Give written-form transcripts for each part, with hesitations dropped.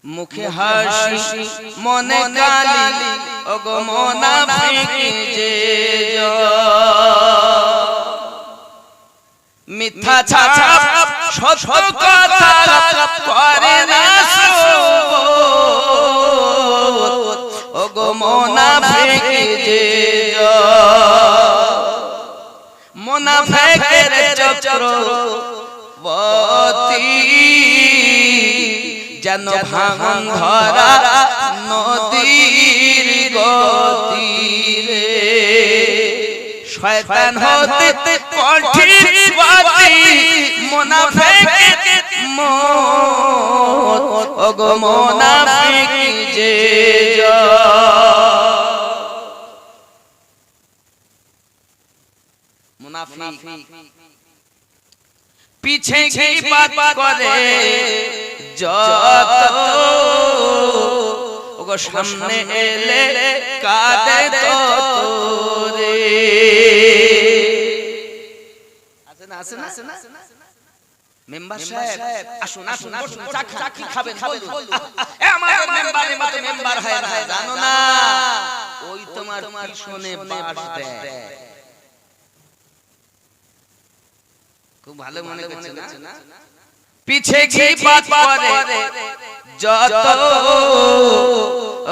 মুখে হাসি মনে কালি ওগো মুনাফিক যে মিথ্যা ছাড়া সত্য কথা করে না ওগো মুনাফিক যে মুনাফিকের চক্রবর্তী যেন ভাঙন ধরা নদীর গতি রে শয়তান হতে কঠিন বাতি মুনাফিক মত ওগো মুনাফিক যে মুনাফিক পিছে গীবত করে যত ওগো সামনে এলে কাঁদে তত রে আছে না মেম্বার সাহেব আসুন আসুন আসুন চা কি খাবেন বলুন এ আমাদের মেম্বারের মতো মেম্বার হয় না জানো না ওই তোমার পিছনে বাস দেয় খুব ভালো মনে করছে না পিছে গীবত করে যত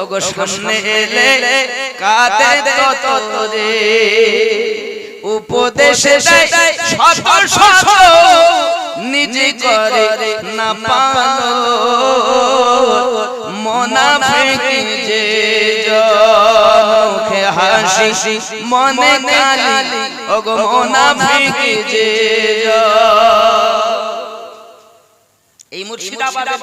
ওগো সামনে এলে কাঁদে তত রে উপদেশে দেয় শত শত নিজে করে না পালো মুনাফিক যে মুখে হাসি মনে কালি ওগো মুনাফিক যে এই মুর্শিদাবাদের